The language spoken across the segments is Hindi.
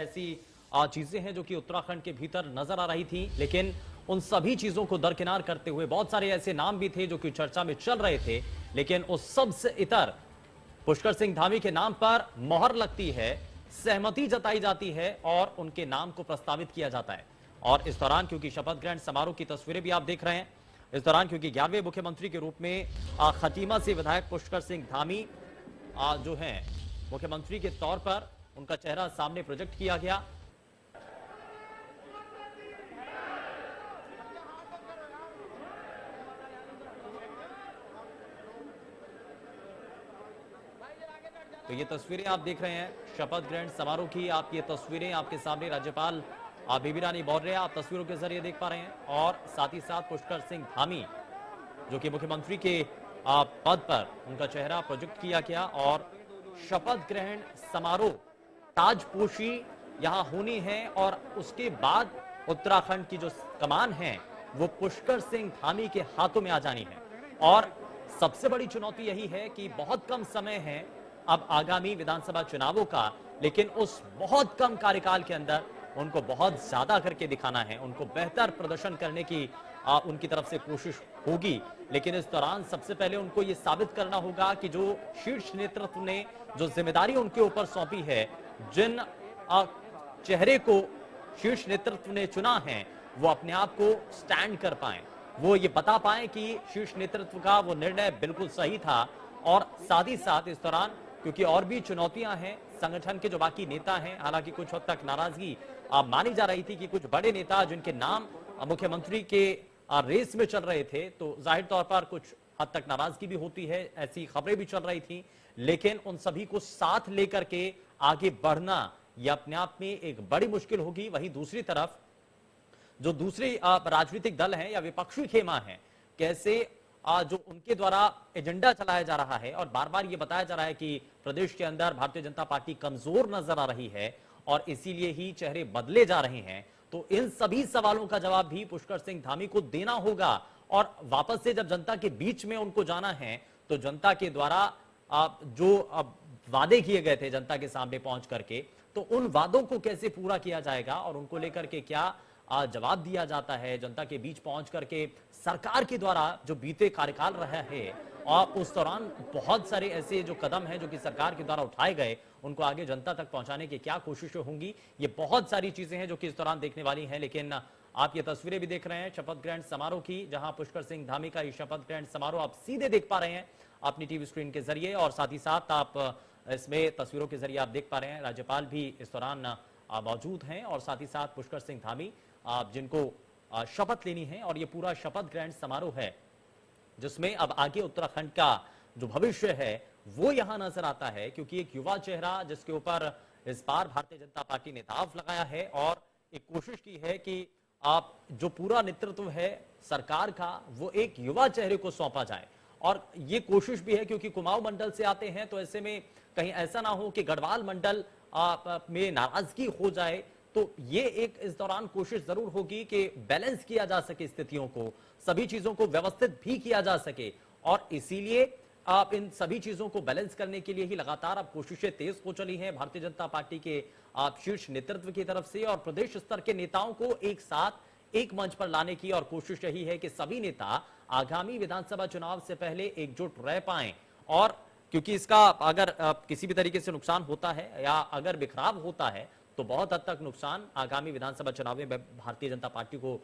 ऐसी चीजें हैं जो कि उत्तराखंड के भीतर नजर आ रही थी, लेकिन उन सभी चीजों को दरकिनार करते हुए बहुत सारे ऐसे नाम भी थे जो कि चर्चा में चल रहे थे, लेकिन उस सबसे इतर पुष्कर सिंह धामी के नाम पर मोहर लगती है, सहमति जताई जाती है और उनके नाम को प्रस्तावित किया जाता है। और इस दौरान क्योंकि शपथ ग्रहण समारोह की तस्वीरें भी आप देख रहे हैं, इस दौरान क्योंकि 11वें मुख्यमंत्री के रूप में खटीमा से विधायक पुष्कर सिंह धामी जो हैं मुख्यमंत्री के तौर पर उनका चेहरा सामने प्रोजेक्ट किया गया। तो ये तस्वीरें आप देख रहे हैं शपथ ग्रहण समारोह की, आप ये तस्वीरें आपके सामने राज्यपाल बेबी रानी मौर्य आप तस्वीरों के जरिए देख पा रहे हैं और साथ ही साथ पुष्कर सिंह धामी जो कि मुख्यमंत्री के पद पर उनका चेहरा प्रोजेक्ट किया गया और शपथ ग्रहण समारोह ताजपोशी यहां होनी है और उसके बाद उत्तराखंड की जो कमान है वो पुष्कर सिंह धामी के हाथों में आ जानी है। और सबसे बड़ी चुनौती यही है कि बहुत कम समय है अब आगामी विधानसभा चुनावों का, लेकिन उस बहुत कम कार्यकाल के अंदर उनको बहुत ज्यादा करके दिखाना है, उनको बेहतर प्रदर्शन करने की उनकी तरफ से कोशिश होगी। लेकिन इस दौरान सबसे पहले उनको यह साबित करना होगा कि जो शीर्ष नेतृत्व ने जो जिम्मेदारी उनके ऊपर सौंपी है, जिन चेहरे को शीर्ष नेतृत्व ने चुना है, वो अपने आप को स्टैंड कर पाए, वो ये बता पाए कि शीर्ष नेतृत्व का वो निर्णय बिल्कुल सही था। और साथ ही साथ इस दौरान क्योंकि और भी चुनौतियां हैं, संगठन के जो बाकी नेता हैं, हालांकि कुछ हद तक नाराजगी मानी जा रही थी कि कुछ बड़े नेता जिनके नाम मुख्यमंत्री के रेस में चल रहे थे, तो जाहिर तौर पर कुछ हद तक नाराजगी भी होती है, ऐसी खबरें भी चल रही थी। लेकिन उन सभी को साथ लेकर के आगे बढ़ना यह अपने आप में एक बड़ी मुश्किल होगी। वहीं दूसरी तरफ जो दूसरे राजनीतिक दल हैं या विपक्षी खेमा है, कैसे जो उनके द्वारा एजेंडा चलाया जा रहा है और बार बार ये बताया जा रहा है कि प्रदेश के अंदर भारतीय जनता पार्टी कमजोर नजर आ रही है और इसीलिए ही चेहरे बदले जा रहे हैं, तो इन सभी सवालों का जवाब भी पुष्कर सिंह धामी को देना होगा। और वापस से जब जनता के बीच में उनको जाना है तो जनता के द्वारा जो वादे किए गए थे जनता के सामने पहुंच करके, तो उन वादों को कैसे पूरा किया जाएगा और उनको लेकर के क्या जवाब दिया जाता है जनता के बीच पहुंच करके। सरकार के द्वारा जो बीते कार्यकाल रहा है और उस दौरान बहुत सारे ऐसे जो कदम हैं जो कि सरकार के द्वारा उठाए गए, उनको आगे जनता तक पहुंचाने की क्या कोशिशें होंगी, ये बहुत सारी चीजें हैं जो कि इस दौरान देखने वाली हैं। लेकिन आप ये तस्वीरें भी देख रहे हैं शपथ ग्रहण समारोह की, जहां पुष्कर सिंह धामी का ये शपथ ग्रहण समारोह आप सीधे देख पा रहे हैं अपनी टीवी स्क्रीन के जरिए और साथ ही साथ आप इसमें तस्वीरों के जरिए आप देख पा रहे हैं राज्यपाल भी इस दौरान मौजूद हैं और साथ ही साथ पुष्कर सिंह धामी जिनको शपथ लेनी है। और ये पूरा शपथ ग्रहण समारोह है जिसमें अब आगे उत्तराखंड का जो भविष्य है वो यहां नजर आता है, क्योंकि एक युवा चेहरा जिसके ऊपर इस बार भारतीय जनता पार्टी ने दाव लगाया है और एक कोशिश की है कि आप जो पूरा नेतृत्व है सरकार का वो एक युवा चेहरे को सौंपा जाए। और ये कोशिश भी है क्योंकि कुमाऊं मंडल से आते हैं, तो ऐसे में कहीं ऐसा ना हो कि गढ़वाल मंडल में नाराजगी हो जाए, तो ये एक इस दौरान कोशिश जरूर होगी कि बैलेंस किया जा सके स्थितियों को, सभी चीजों को व्यवस्थित भी किया जा सके। और इसीलिए आप इन सभी चीजों को बैलेंस करने के लिए ही लगातार अब कोशिशें तेज हो चली हैं भारतीय जनता पार्टी के शीर्ष नेतृत्व की तरफ से और प्रदेश स्तर के नेताओं को एक साथ एक मंच पर लाने की। और कोशिश यही है कि सभी नेता आगामी विधानसभा चुनाव से पहले एकजुट रह पाएं। और क्योंकि इसका अगर किसी भी तरीके से नुकसान होता है या अगर बिखराव होता है तो बहुत हद तक नुकसान आगामी विधानसभा चुनाव में भारतीय जनता पार्टी को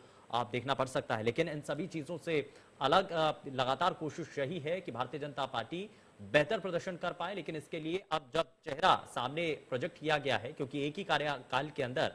देखना पड़ सकता है। लेकिन इन सभी चीजों से अलग लगातार कोशिश यही है कि भारतीय जनता पार्टी बेहतर प्रदर्शन कर पाए। लेकिन इसके लिए अब जब चेहरा सामने प्रोजेक्ट किया गया है, क्योंकि एक ही कार्यकाल के अंदर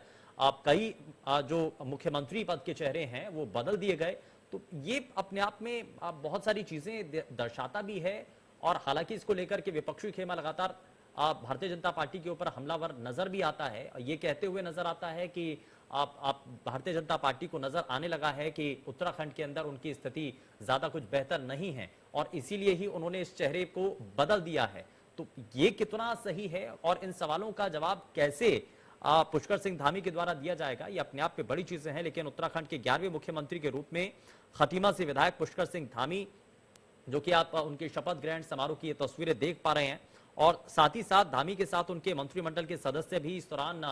कई जो मुख्यमंत्री पद के चेहरे हैं वो बदल दिए गए, तो ये अपने आप में बहुत सारी चीजें दर्शाता भी है। और हालांकि इसको लेकर के विपक्षी खेमा लगातार भारतीय जनता पार्टी के ऊपर हमलावर नजर भी आता है, ये कहते हुए नजर आता है कि आप भारतीय जनता पार्टी को नजर आने लगा है कि उत्तराखंड के अंदर उनकी स्थिति ज्यादा कुछ बेहतर नहीं है और इसीलिए ही उन्होंने इस चेहरे को बदल दिया है। तो ये कितना सही है और इन सवालों का जवाब कैसे पुष्कर सिंह धामी के द्वारा दिया जाएगा, ये अपने आप में बड़ी चीजें हैं। लेकिन उत्तराखंड के 11वें मुख्यमंत्री के रूप में खटीमा से विधायक पुष्कर सिंह धामी, जो कि आप उनके शपथ ग्रहण समारोह की ये तस्वीरें देख पा रहे हैं, और साथ ही साथ धामी के साथ उनके मंत्रिमंडल के सदस्य भी इस दौरान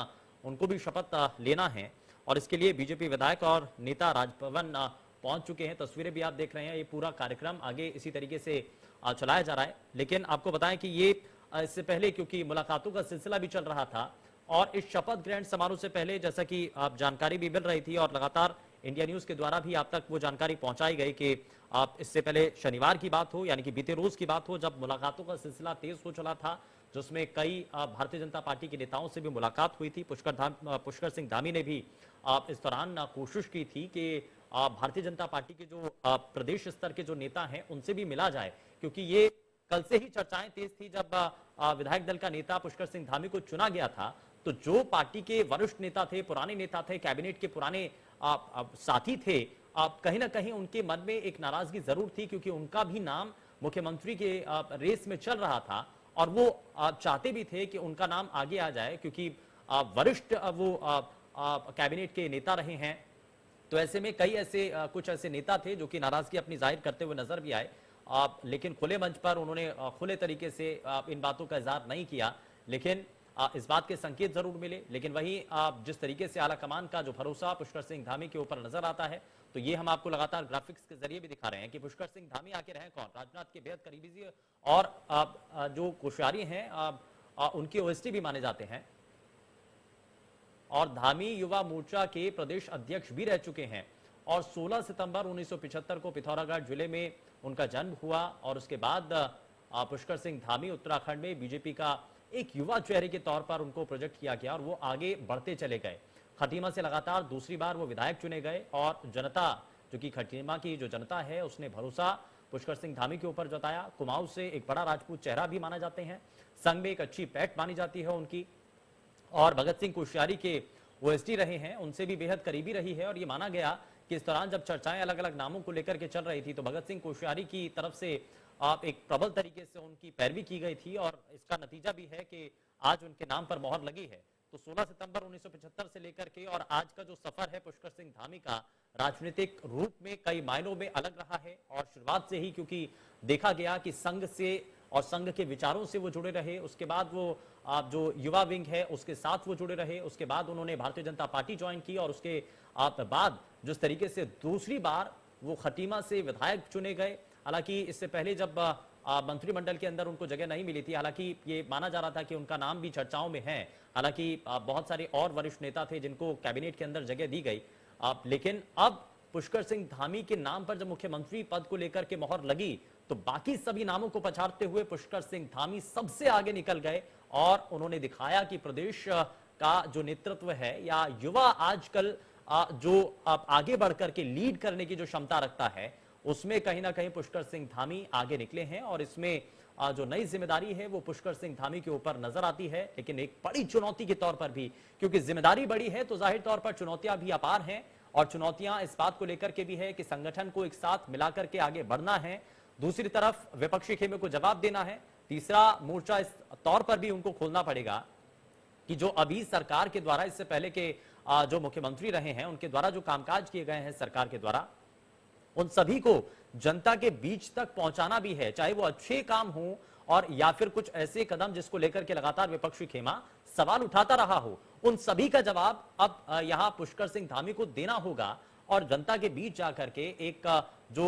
उनको भी शपथ लेना है और इसके लिए बीजेपी विधायक और नेता राजभवन पहुंच चुके हैं। तस्वीरें भी आप देख रहे हैं। ये पूरा कार्यक्रम आगे इसी तरीके से चलाया जा रहा है। लेकिन आपको बताएं कि ये इससे पहले क्योंकि मुलाकातों का सिलसिला भी चल रहा था और इस शपथ ग्रहण समारोह से पहले जैसा कि आप जानकारी भी मिल रही थी और लगातार इंडिया न्यूज के द्वारा भी आप तक वो जानकारी पहुंचाई गई कि आप इससे पहले शनिवार की बात हो, यानी कि बीते रोज की बात हो, जब मुलाकातों का सिलसिला तेज हो चला था, जिसमें कई भारतीय जनता पार्टी के नेताओं से भी मुलाकात हुई थी। पुष्कर सिंह धामी ने भी इस दौरान कोशिश की थी कि भारतीय जनता पार्टी के जो प्रदेश स्तर के जो नेता हैं उनसे भी मिला जाए, क्योंकि ये कल से ही चर्चाएं तेज थी। जब विधायक दल का नेता पुष्कर सिंह धामी को चुना गया था तो जो पार्टी के वरिष्ठ नेता थे, पुराने नेता थे, कैबिनेट के पुराने साथी थे, कहीं ना कहीं उनके मन में एक नाराजगी जरूर थी, क्योंकि उनका भी नाम मुख्यमंत्री के रेस में चल रहा था और वो चाहते भी थे कि उनका नाम आगे आ जाए, क्योंकि वरिष्ठ वो कैबिनेट के नेता रहे हैं। तो ऐसे में कई ऐसे कुछ ऐसे नेता थे जो कि नाराजगी अपनी जाहिर करते हुए नजर भी आए, लेकिन खुले मंच पर उन्होंने खुले तरीके से इन बातों का इजहार नहीं किया। लेकिन इस बात के संकेत जरूर मिले। लेकिन वहीं जिस तरीके से आला कमान का जो भरोसा पुष्कर सिंह धामी के ऊपर नजर आता है, तो ये हम आपको लगातार ग्राफिक्स के जरिए भी दिखा रहे हैं कि पुष्कर सिंह धामी आके रहे कौन, राजनाथ के बेहद करीबी और जो कोश्यारी हैं उनके ओएसटी भी माने जाते हैं और धामी युवा मोर्चा के प्रदेश अध्यक्ष भी रह चुके हैं। और 16 सितंबर 1975 को पिथौरागढ़ जिले में उनका जन्म हुआ और उसके बाद पुष्कर सिंह धामी उत्तराखंड में बीजेपी का एक युवा चेहरे के तौर पर उनको प्रोजेक्ट किया गया और वो आगे बढ़ते चले गए। खटीमा से लगातार दूसरी बार वो विधायक चुने गए और जनता, जो कि खटीमा की जो जनता है, उसने भरोसा पुष्कर सिंह धामी के ऊपर जताया। कुमाऊं से एक बड़ा राजपूत चेहरा भी माना जाते हैं, संघ में एक अच्छी पैठ मानी जाती है उनकी, और भगत सिंह कोश्यारी के ओएसडी रहे हैं, उनसे भी बेहद करीबी रही है। और ये माना गया कि इस दौरान जब चर्चाएं अलग अलग नामों को लेकर के चल रही थी तो भगत सिंह कोश्यारी की तरफ से एक प्रबल तरीके से उनकी पैरवी की गई थी और इसका नतीजा भी है कि आज उनके नाम पर मोहर लगी है। तो 16 सितंबर 1975 से लेकर के और आज का जो सफर है पुष्कर सिंह धामी का राजनीतिक रूप में कई मायनों में अलग रहा है। और शुरुआत से ही क्योंकि देखा गया कि संघ से और संघ के विचारों से वो जुड़े रहे, उसके बाद वो जो युवा विंग है उसके साथ वो जुड़े रहे, उसके बाद उन्होंने भारतीय जनता पार्टी ज्वाइन की और उसके बाद जिस तरीके से दूसरी बार वो खटीमा से विधायक चुने गए। हालांकि इससे पहले जब मंत्रिमंडल के अंदर उनको जगह नहीं मिली थी, हालांकि ये माना जा रहा था कि उनका नाम भी चर्चाओं में है, हालांकि बहुत सारे और वरिष्ठ नेता थे जिनको कैबिनेट के अंदर जगह दी गई, लेकिन अब पुष्कर सिंह धामी के नाम पर जब मुख्यमंत्री पद को लेकर के मोहर लगी तो बाकी सभी नामों को पछाड़ते हुए पुष्कर सिंह धामी सबसे आगे निकल गए और उन्होंने दिखाया कि प्रदेश का जो नेतृत्व है या युवा आजकल जो आगे बढ़कर के लीड करने की जो क्षमता रखता है, उसमें कहीं ना कहीं पुष्कर सिंह धामी आगे निकले हैं और इसमें जो नई जिम्मेदारी है वो पुष्कर सिंह धामी के ऊपर नजर आती है। लेकिन एक बड़ी चुनौती के तौर पर भी, क्योंकि जिम्मेदारी बड़ी है तो जाहिर तौर पर चुनौतियां भी अपार हैं और चुनौतियां इस बात को लेकर के भी है कि संगठन को एक साथ मिलाकर के आगे बढ़ना है, दूसरी तरफ विपक्षी खेमे को जवाब देना है, तीसरा मोर्चा इस तौर पर भी उनको खोलना पड़ेगा कि जो अभी सरकार के द्वारा, इससे पहले के जो मुख्यमंत्री रहे हैं उनके द्वारा जो कामकाज किए गए हैं सरकार के द्वारा, उन सभी को जनता के बीच तक पहुंचाना भी है, चाहे वो अच्छे काम हो और या फिर कुछ ऐसे कदम जिसको लेकर के लगातार विपक्षी खेमा सवाल उठाता रहा हो, उन सभी का जवाब अब यहां पुष्कर सिंह धामी को देना होगा और जनता के बीच जाकर के एक जो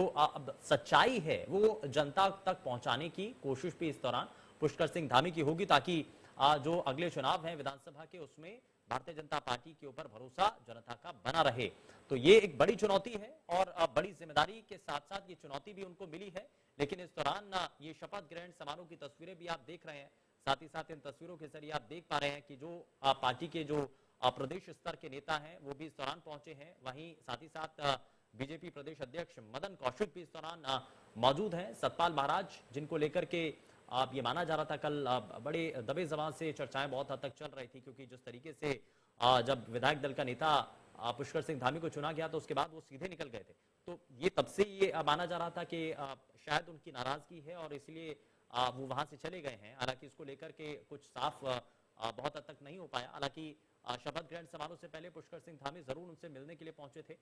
सच्चाई है वो जनता तक पहुंचाने की कोशिश भी इस दौरान पुष्कर सिंह धामी की होगी, ताकि जो अगले चुनाव हैं विधानसभा के उसमें भारतीय जनता पार्टी के ऊपर भरोसा जनता का बना रहे। तो ये एक बड़ी चुनौती है और बड़ी जिम्मेदारी के साथ साथ ये चुनौती भी उनको मिली है। लेकिन इस दौरान ये शपथ ग्रहण समारोह की तस्वीरें भी आप देख रहे हैं, साथ ही साथ इन तस्वीरों के जरिए आप देख पा रहे हैं कि जो पार्टी के जो प्रदेश स्तर के नेता हैं वो भी इस दौरान पहुंचे हैं, वहीं साथ ही साथ बीजेपी प्रदेश अध्यक्ष मदन कौशिक भी इस दौरान मौजूद हैं, सतपाल महाराज, जिनको लेकर के ये माना जा रहा था कल बड़े दबे जबान से चर्चाएं बहुत हद तक चल रही थी, क्योंकि जिस तरीके से जब विधायक दल का नेता पुष्कर सिंह धामी को चुना गया तो उसके बाद वो सीधे निकल गए थे। तो ये तब से ये माना जा रहा था कि शायद उनकी नाराजगी है और इसलिए वो वहां से चले गए हैं। हालांकि इसको लेकर के कुछ साफ बहुत हद तक नहीं हो पाया। हालांकि शपथ ग्रहण समारोह से पहले पुष्कर सिंह धामी जरूर उनसे मिलने के लिए पहुंचे थे,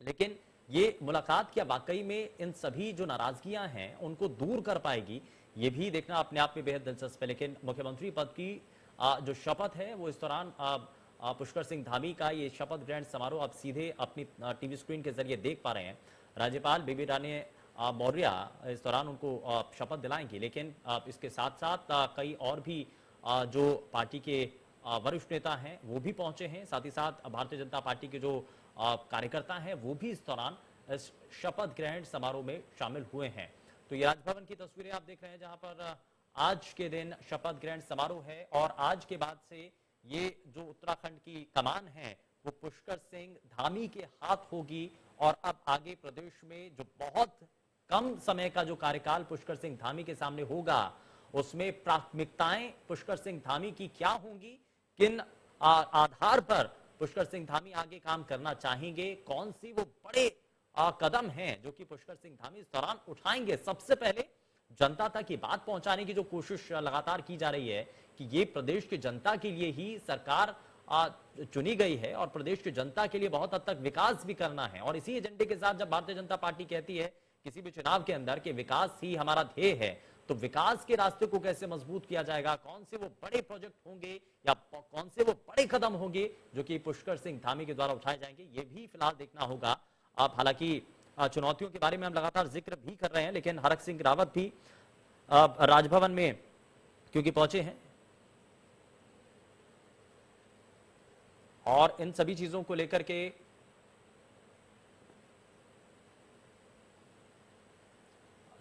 लेकिन ये मुलाकात क्या वाकई में इन सभी जो नाराजगियां हैं उनको दूर कर पाएगी, ये भी देखना अपने आप में बेहद दिलचस्प है। लेकिन मुख्यमंत्री पद की जो शपथ है वो इस दौरान पुष्कर सिंह धामी का ये शपथ ग्रहण समारोह आप सीधे अपनी टीवी स्क्रीन के जरिए देख पा रहे हैं। राज्यपाल बेबी रानी मौर्य इस दौरान उनको शपथ दिलाएंगी, लेकिन इसके साथ साथ कई और भी जो पार्टी के वरिष्ठ नेता हैं वो भी पहुंचे हैं। साथ ही साथ भारतीय जनता पार्टी के जो कार्यकर्ता हैं वो भी इस दौरान इस शपथ ग्रहण समारोह में शामिल हुए हैं। तो ये राजभवन की तस्वीरें आप देख रहे हैं, जहां पर आज के दिन शपथ ग्रहण समारोह है और आज के बाद से ये जो उत्तराखंड की कमान है वो पुष्कर सिंह धामी के हाथ होगी। और अब आगे प्रदेश में जो बहुत कम समय का जो कार्यकाल पुष्कर सिंह धामी के सामने होगा, उसमें प्राथमिकताएं पुष्कर सिंह धामी की क्या होंगी, किन आधार पर पुष्कर सिंह धामी आगे काम करना चाहेंगे, कौन सी वो बड़े कदम हैं जो कि पुष्कर सिंह धामी इस दौरान उठाएंगे। सबसे पहले जनता तक ये बात पहुंचाने की जो कोशिश लगातार की जा रही है कि ये प्रदेश की जनता के लिए ही सरकार चुनी गई है और प्रदेश की जनता के लिए बहुत हद तक विकास भी करना है। और इसी एजेंडे के साथ जब भारतीय जनता पार्टी कहती है किसी भी चुनाव के अंदर कि विकास ही हमारा ध्येय है, तो विकास के रास्ते को कैसे मजबूत किया जाएगा, कौन से वो बड़े प्रोजेक्ट होंगे या कौन से वो बड़े कदम होंगे जो कि पुष्कर सिंह धामी के द्वारा उठाए जाएंगे, ये भी फिलहाल देखना होगा। अब हालांकि चुनौतियों के बारे में हम लगातार जिक्र भी कर रहे हैं, लेकिन हरक सिंह रावत भी राजभवन में क्योंकि पहुंचे हैं और इन सभी चीजों को लेकर के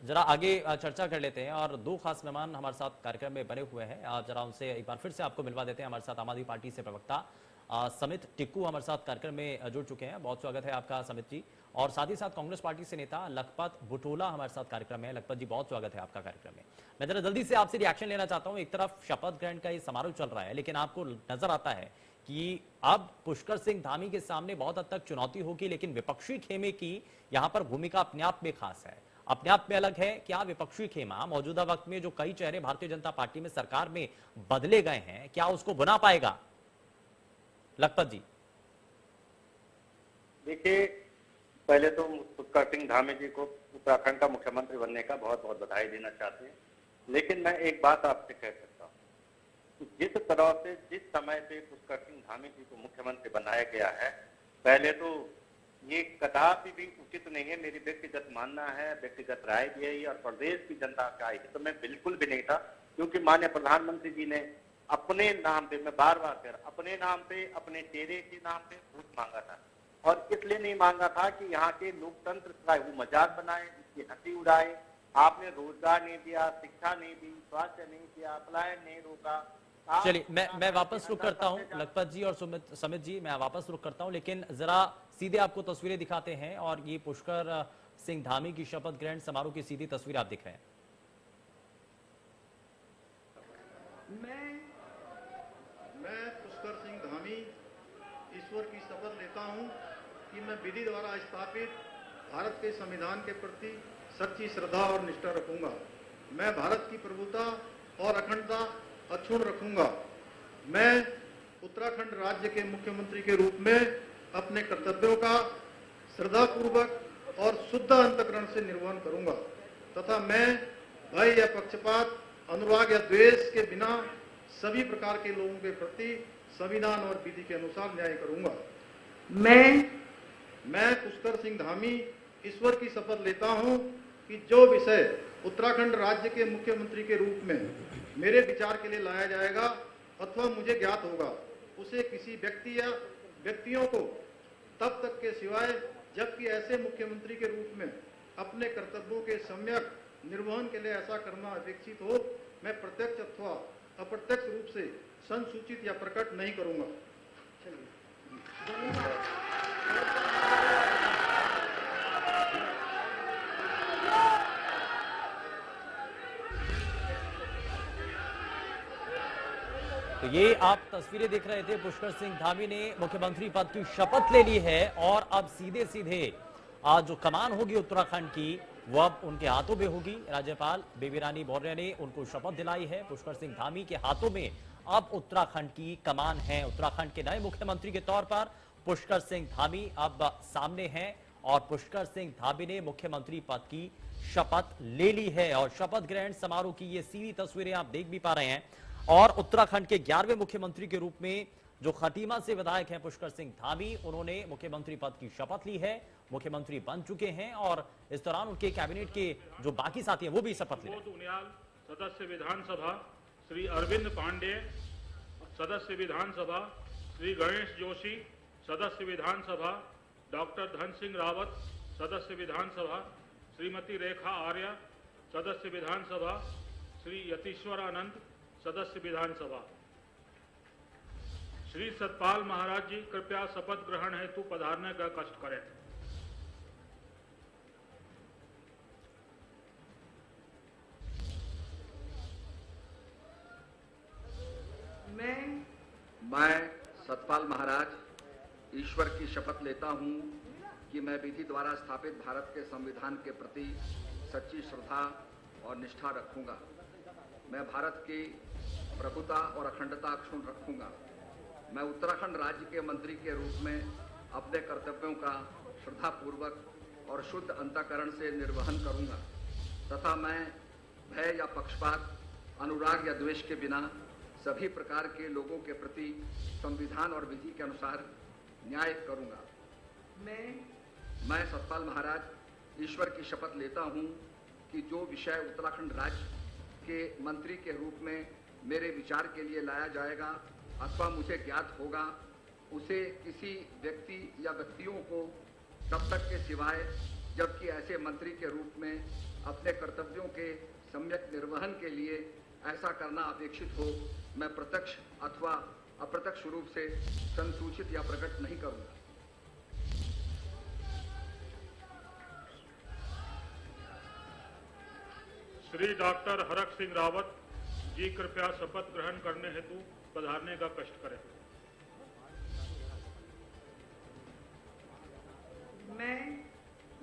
जरा आगे चर्चा कर लेते हैं। और दो खास मेहमान हमारे साथ कार्यक्रम में बने हुए हैं, जरा उनसे एक बार फिर से आपको मिलवा देते हैं। हमारे साथ आम आदमी पार्टी से प्रवक्ता समित टिक्कू हमारे साथ कार्यक्रम में जुड़ चुके हैं। बहुत स्वागत है आपका समित जी। और साथ ही साथ कांग्रेस पार्टी से नेता लखपत बुटोला हमारे साथ कार्यक्रम में है। लखपत जी, बहुत स्वागत है आपका कार्यक्रम में। मैं जरा जल्दी से आपसे रिएक्शन लेना चाहता हूं। एक तरफ शपथ ग्रहण का ये समारोह चल रहा है, लेकिन आपको नजर आता है कि अब पुष्कर सिंह धामी के सामने बहुत हद तक चुनौती होगी, लेकिन विपक्षी खेमे की यहां पर भूमिका अपने आप में खास है, अपने आप में अलग है। क्या विपक्षी खेमा मौजूदा वक्त में जो कई चेहरे भारतीय जनता पार्टी में सरकार में बदले गए हैं, क्या उसको बुना पाएगा? लखपत जी, देखिए, पहले तो पुष्कर सिंह धामी जी को उत्तराखंड का मुख्यमंत्री बनने का बहुत बहुत बधाई देना चाहते हैं। लेकिन मैं एक बात आपसे कह सकता हूँ कि जिस तरह से जिस समय पे पुष्कर सिंह धामी जी को मुख्यमंत्री बनाया गया है, पहले तो ये कदापि भी उचित नहीं है। मेरी व्यक्तिगत मानना है, व्यक्तिगत राय भी है और प्रदेश की जनता का हित में बिल्कुल भी नहीं था, क्योंकि माननीय प्रधानमंत्री जी ने अपने नाम पे, मैं बार बार कह रहा, अपने नाम पे, अपने चेहरे के नाम पे वोट मांगा था। और इसलिए नहीं मांगा था कि यहाँ के लोकतंत्र का वो मजाक बनाए, इसकी हंसी उड़ाए। आपने रोजगार नहीं दिया, शिक्षा नहीं दी, स्वास्थ्य नहीं दिया, पलायन नहीं रोका। चलिए मैं वापस रुक करता हूं लखपत जी और समित जी, मैं वापस रुक करता हूं, लेकिन जरा सीधे आपको तस्वीरें दिखाते हैं। और ये पुष्कर सिंह धामी की शपथ ग्रहण समारोह की सीधी तस्वीर आप दिख रहे हैं। मैं पुष्कर सिंह धामी ईश्वर की शपथ लेता हूं कि मैं विधि द्वारा स्थापित भारत के संविधान के प्रति सच्ची श्रद्धा और निष्ठा रखूंगा। मैं भारत की प्रभुता और अखंडता अक्षुण्ण रखूंगा। मैं उत्तराखंड राज्य के मुख्यमंत्री के रूप में अपने कर्तव्यों का श्रद्धापूर्वक और शुद्ध अंतःकरण से निर्वहन करूंगा तथा मैं भय या पक्षपात, अनुराग या द्वेष के बिना सभी प्रकार के लोगों के प्रति संविधान और विधि के अनुसार न्याय करूंगा। मैं पुष्कर सिंह धामी ईश्वर की शपथ लेता हूं कि जो विषय उत्तराखंड राज्य के मुख्यमंत्री के रूप में मेरे विचार के लिए लाया जाएगा अथवा मुझे ज्ञात होगा, उसे किसी व्यक्ति या व्यक्तियों को तब तक के सिवाय जबकि ऐसे मुख्यमंत्री के रूप में अपने कर्तव्यों के सम्यक निर्वहन के लिए ऐसा करना अपेक्षित हो, मैं प्रत्यक्ष अथवा अप्रत्यक्ष रूप से संसूचित या प्रकट नहीं करूंगा। तो ये आप तस्वीरें देख रहे थे, पुष्कर सिंह धामी ने मुख्यमंत्री पद की शपथ ले ली है और अब सीधे सीधे आज जो कमान होगी उत्तराखंड की वो अब उनके हाथों में होगी। राज्यपाल बेबी रानी मौर्य ने उनको शपथ दिलाई है। पुष्कर सिंह धामी के हाथों में अब उत्तराखंड की कमान है। उत्तराखंड के नए मुख्यमंत्री के तौर पर पुष्कर सिंह धामी अब सामने हैं और पुष्कर सिंह धामी ने मुख्यमंत्री पद की शपथ ले ली है। और शपथ ग्रहण समारोह की ये सीधी तस्वीरें आप देख भी पा रहे हैं। और उत्तराखंड के 11वें मुख्यमंत्री के रूप में जो खटीमा से विधायक हैं पुष्कर सिंह धामी, उन्होंने मुख्यमंत्री पद की शपथ ली है, मुख्यमंत्री बन चुके हैं और इस दौरान उनके कैबिनेट के जो बाकी साथी हैं वो भी शपथ ले रहे हैं। उनियाल सदस्य विधानसभा, श्री अरविंद पांडे सदस्य विधानसभा, श्री गणेश जोशी सदस्य विधानसभा, डॉक्टर धन सिंह रावत सदस्य विधानसभा, श्रीमती रेखा आर्य सदस्य विधानसभा, श्री यतीश्वरानंद सदस्य विधानसभा। श्री सतपाल महाराज जी कृपया शपथ ग्रहण हेतु पधारने का कष्ट करें। मैं सतपाल महाराज ईश्वर की शपथ लेता हूं कि मैं विधि द्वारा स्थापित भारत के संविधान के प्रति सच्ची श्रद्धा और निष्ठा रखूंगा। मैं भारत की प्रभुता और अखंडता अक्षुण्ण रखूंगा। मैं उत्तराखंड राज्य के मंत्री के रूप में अपने कर्तव्यों का श्रद्धापूर्वक और शुद्ध अंतःकरण से निर्वहन करूंगा तथा मैं भय या पक्षपात, अनुराग या द्वेष के बिना सभी प्रकार के लोगों के प्रति संविधान और विधि के अनुसार न्याय करूंगा। मैं सतपाल महाराज ईश्वर की शपथ लेता हूं कि जो विषय उत्तराखंड राज्य के मंत्री के रूप में मेरे विचार के लिए लाया जाएगा अथवा मुझे ज्ञात होगा, उसे किसी व्यक्ति या व्यक्तियों को तब तक के सिवाय जबकि ऐसे मंत्री के रूप में अपने कर्तव्यों के सम्यक निर्वहन के लिए ऐसा करना अपेक्षित हो, मैं प्रत्यक्ष अथवा अप्रत्यक्ष रूप से संसूचित या प्रकट नहीं करूंगा। श्री डॉक्टर हरक सिंह रावत जी कृपया शपथ ग्रहण करने हेतु पधारने का कष्ट करें।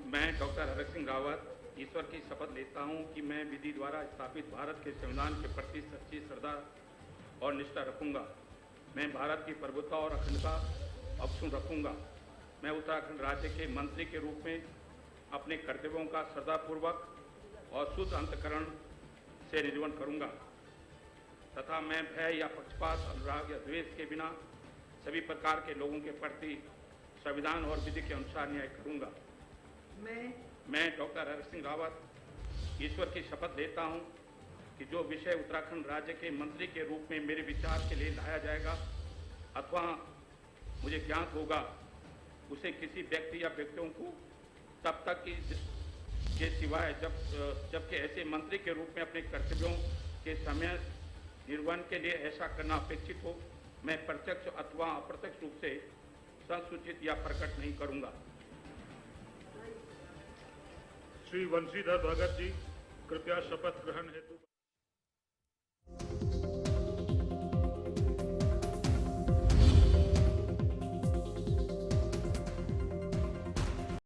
मैं डॉक्टर हरक सिंह रावत ईश्वर की शपथ लेता हूं कि मैं विधि द्वारा स्थापित भारत के संविधान के प्रति सच्ची श्रद्धा और निष्ठा रखूंगा। मैं भारत की प्रभुता और अखंडता अक्षुण्ण रखूंगा। मैं उत्तराखंड राज्य के मंत्री के रूप में अपने कर्तव्यों का श्रद्धापूर्वक और शुद्ध अंतःकरण से निर्वहन करूंगा तथा मैं भय या पक्षपात, अनुराग या द्वेष के बिना सभी प्रकार के लोगों के प्रति संविधान और विधि के अनुसार न्याय करूंगा। मैं डॉक्टर हरक सिंह रावत ईश्वर की शपथ लेता हूं कि जो विषय उत्तराखंड राज्य के मंत्री के रूप में मेरे विचार के लिए लाया जाएगा अथवा मुझे ज्ञात होगा, उसे किसी व्यक्ति या व्यक्तियों को तब तक के सिवाय जबकि ऐसे मंत्री के रूप में अपने कर्तव्यों के समय निर्वहन के लिए ऐसा करना अपेक्षित हो, मैं प्रत्यक्ष अथवा अप्रत्यक्ष रूप से संसूचित या प्रकट नहीं करूंगा। श्री वंशीधर भगत जी कृपया शपथ ग्रहण हेतु